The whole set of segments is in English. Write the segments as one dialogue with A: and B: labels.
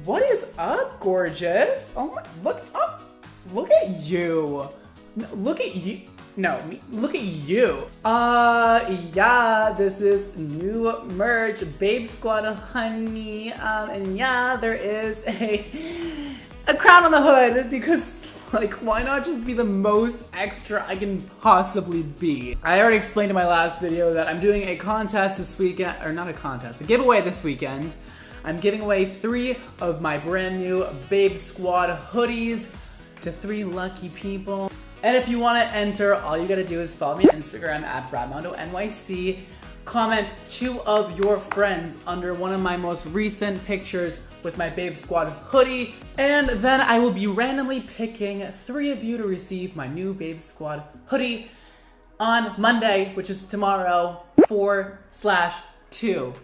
A: What is up, gorgeous? Oh my, look up. Look at you. No, look at you. No, me, look at you. Yeah, this is new merch, Babe Squad honey. And yeah, there is a crown on the hood because, like, why not just be the most extra I can possibly be? I already explained in my last video that I'm doing a contest this weekend, or not a contest, a giveaway this weekend. I'm giving away 3 of my brand new Babe Squad hoodies to 3 lucky people. And if you want to enter, all you gotta do is follow me on Instagram at bradmondo NYC. Comment 2 of your friends under one of my most recent pictures with my Babe Squad hoodie. And then I will be randomly picking 3 of you to receive my new Babe Squad hoodie on Monday, which is tomorrow, 4/2.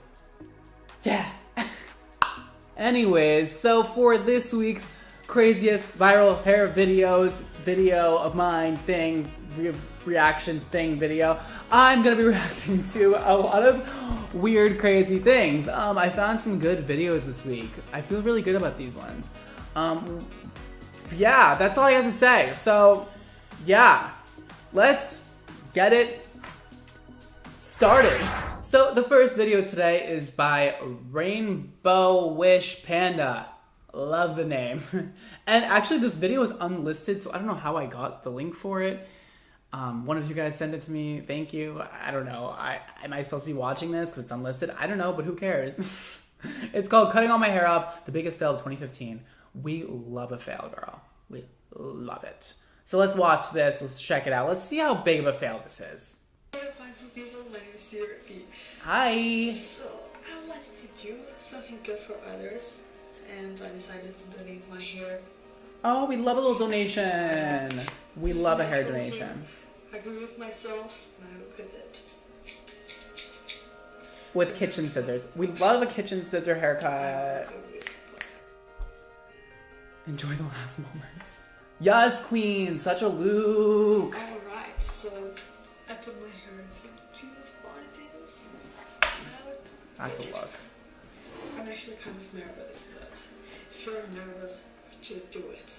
A: Yeah. Anyways, so for this week's craziest viral hair video of mine thing, reaction thing video, I'm gonna be reacting to a lot of weird, crazy things. I found some good videos this week. I feel really good about these ones. Yeah, that's all I have to say. So, yeah, let's get it started. So the first video today is by Rainbow Wish Panda. Love the name. And actually this video is unlisted, so I don't know how I got the link for it. One of you guys sent it to me. Thank you. I don't know. Am I supposed to be watching this because it's unlisted? I don't know, but who cares? It's called Cutting All My Hair Off, the biggest fail of 2015. We love a fail, girl. We love it. So let's watch this. Let's check it out. Let's see how big of a fail this is. Hi.
B: So I wanted to do something good for others, and I decided to donate my hair.
A: Oh, we love a little donation. We love a hair donation.
B: I agree with myself, and I look at it.
A: With kitchen scissors. We love a kitchen scissor haircut. Enjoy the last moments. Yes, queen, such a look.
B: Alright, so I put my hair into 2 ponytails.
A: That's a look.
B: I'm actually kind of nervous, but if you're nervous, just do it.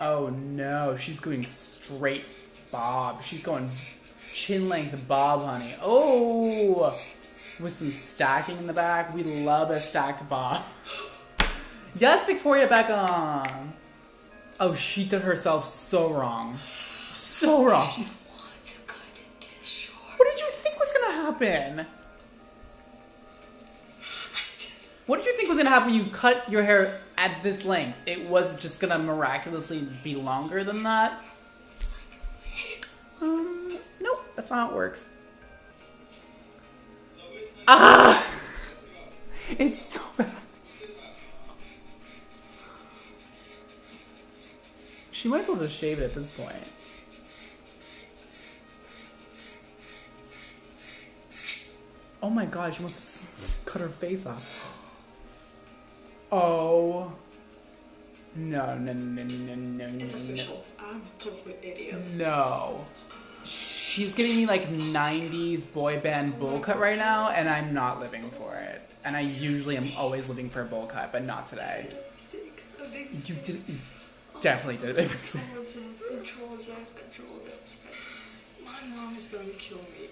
A: Oh no, she's going straight bob. She's going chin length bob, honey. Oh, with some stacking in the back. We love a stacked bob. Yes, Victoria Beckham. Oh, she did herself so wrong. So wrong.
B: I want to cut it this short.
A: What did you think was gonna happen? What did you think was gonna happen when you cut your hair at this length? It was just gonna miraculously be longer than that? Nope, that's not how it works. Ah! It's so bad. She might as well just shave it at this point. Oh my god, she wants to cut her face off. Oh. No.
B: It's official. I'm a total idiot.
A: No. She's giving me like 90s boy band bowl cut right now, and I'm not living for it. And I usually am always living for a bowl cut, but not today.
B: A big mistake.
A: You definitely did a big mistake.
B: Control that. My mom is gonna kill me.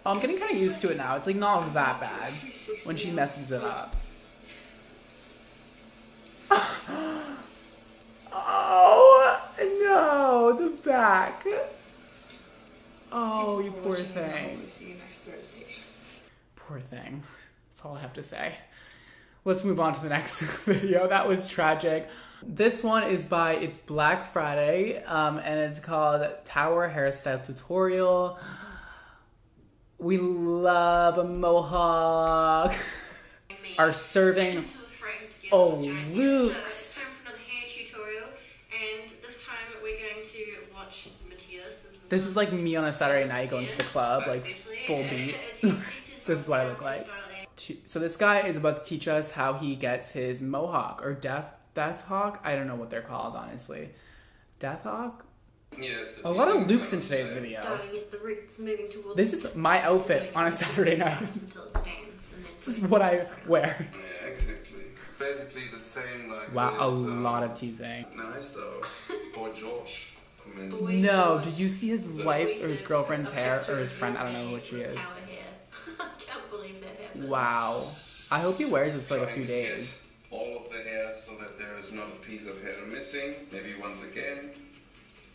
A: I'm getting kind of used to it now. It's like not that bad when she messes it up. Oh no, the back. Oh, you poor thing.
B: See you next Thursday.
A: Poor thing. That's all I have to say. Let's move on to the next video. That was tragic. This one is by It's Black Friday, and it's called Tower Hairstyle Tutorial. We love a mohawk. Our serving. Oh, Luke's. This is like me on a Saturday night going to the club, like full beat. This is what I look like. So this guy is about to teach us how he gets his mohawk or death hawk. I don't know what they're called, honestly. Death hawk?
C: Yes.
A: A lot of Lukes in today's video. This is my outfit on a Saturday night. This is what I wear.
C: Yeah, exactly. Basically the same like
A: Wow, a
C: this,
A: lot of teasing.
C: Nice though. Boy George. I mean,
B: Boy
A: No,
B: George.
A: did you see his wife's or his girlfriend's hair? Or his friend, I don't know what she is.
B: I can't believe that happened.
A: Wow. I hope he wears this for like a few
C: trying to
A: days.
C: get all of the hair so that there is not a piece of hair missing. Maybe once again.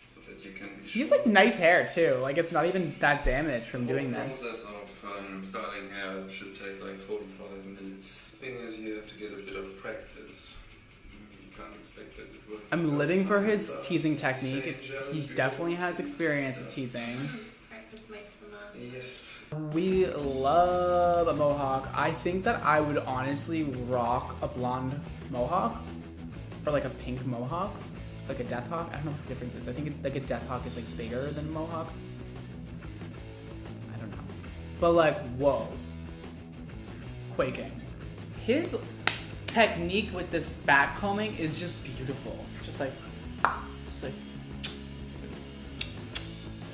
C: So that you can be sure.
A: He has like nice hair too. Like it's not even that damaged from doing
C: The
A: this.
C: process of styling hair should take like 45 minutes. The thing is, you have to get a bit of practice. You can't expect that it works.
A: I'm living for his teasing technique. He definitely has experience with teasing.
B: Practice makes the man.
C: Yes.
A: We love a mohawk. I think that I would honestly rock a blonde mohawk or like a pink mohawk, like a death hawk. I don't know what the difference is. I think like a death hawk is like bigger than a mohawk. I don't know. But like, whoa. Quaking. His technique with this back combing is just beautiful. Just like,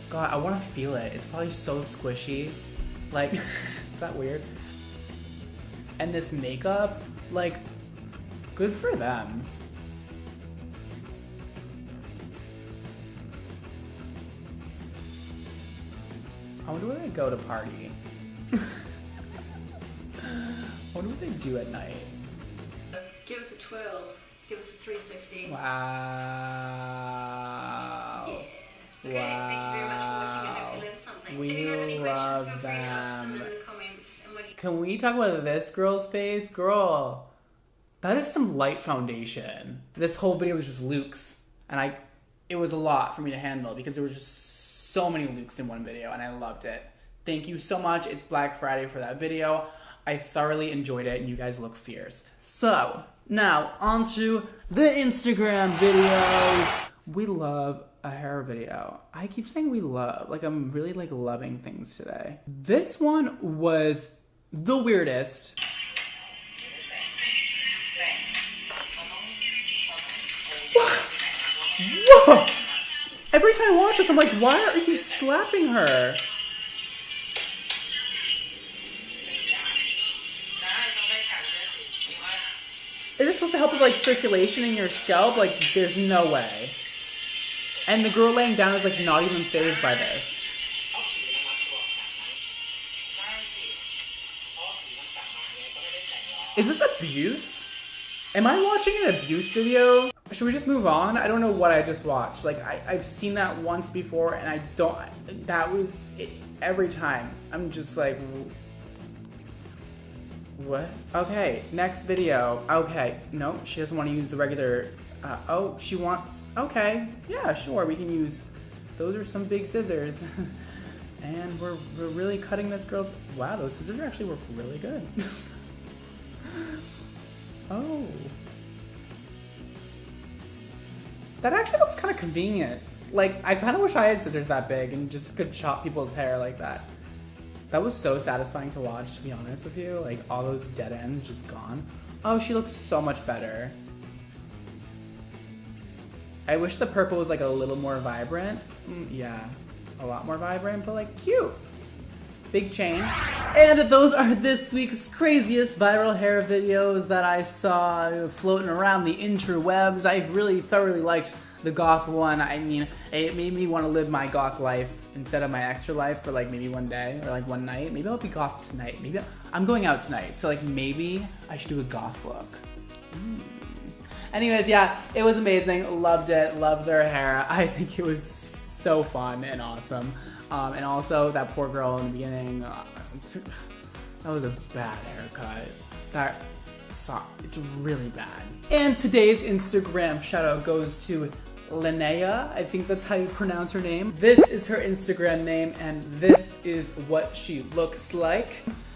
A: God, I want to feel it. It's probably so squishy. Like, is that weird? And this makeup, like, good for them. I wonder where they go to party. I wonder what they do at night.
B: Give us a 12. Give us a 360.
A: Wow.
B: Yeah. Okay, thank you very much for watching. I hope you learned something. If you have any questions, feel free to ask them in the comments. And when you
A: Can we talk about this girl's face? Girl, that is some light foundation. This whole video was just Luke's. And it was a lot for me to handle because there was just so many Luke's in one video and I loved it. Thank you so much. It's Black Friday for that video. I thoroughly enjoyed it and you guys look fierce. So, now onto the Instagram videos. We love a hair video. I keep saying we love. Like, I'm really like loving things today. This one was the weirdest. Whoa! Every time I watch this, I'm like, why are you slapping her? Is it supposed to help with like circulation in your scalp? Like, there's no way. And the girl laying down is like not even fazed by this. Is this abuse? Am I watching an abuse video? Should we just move on? I don't know what I just watched. Like, I've seen that once before and I don't, that was, every time. I'm just like, what? Okay, next video. Okay, no, she doesn't want to use the regular, oh, okay, yeah, sure, we can use, those are some big scissors. And we're really cutting this girl's, wow, those scissors actually work really good. Oh. That actually looks kind of convenient. Like, I kind of wish I had scissors that big and just could chop people's hair like that. That was so satisfying to watch, to be honest with you. Like, all those dead ends just gone. Oh, she looks so much better. I wish the purple was like a little more vibrant. Yeah, a lot more vibrant, but like cute. Big chain. And those are this week's craziest viral hair videos that I saw floating around the interwebs. I really thoroughly liked the goth one. I mean, it made me want to live my goth life instead of my extra life for like maybe one day or like one night. Maybe I'll be goth tonight. Maybe I'm going out tonight. So like maybe I should do a goth look. Anyways, yeah, it was amazing. Loved it. Loved their hair. I think it was so fun and awesome. And also that poor girl in the beginning, that was a bad haircut. That sucked. It's really bad. And today's Instagram shout out goes to Linnea. I think that's how you pronounce her name. This is her Instagram name and this is what she looks like.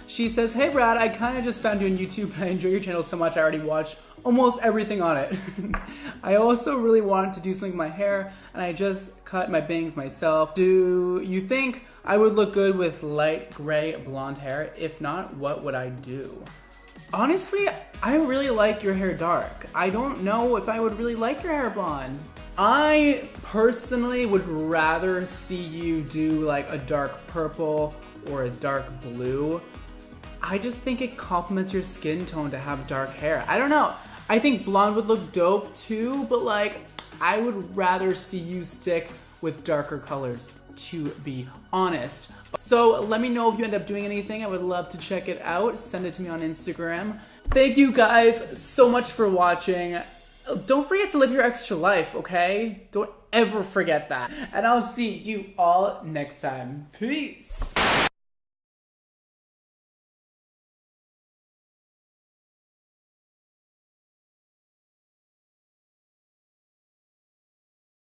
A: She says, hey Brad, I kind of just found you on YouTube and I enjoy your channel so much I already watched almost everything on it. I also really wanted to do something with my hair and I just cut my bangs myself. Do you think I would look good with light gray blonde hair? If not, what would I do? Honestly, I really like your hair dark. I don't know if I would really like your hair blonde. I personally would rather see you do like a dark purple or a dark blue. I just think it complements your skin tone to have dark hair. I don't know. I think blonde would look dope too, but like, I would rather see you stick with darker colors, to be honest. So let me know if you end up doing anything. I would love to check it out. Send it to me on Instagram. Thank you guys so much for watching. Don't forget to live your extra life, okay? Don't ever forget that. And I'll see you all next time. Peace.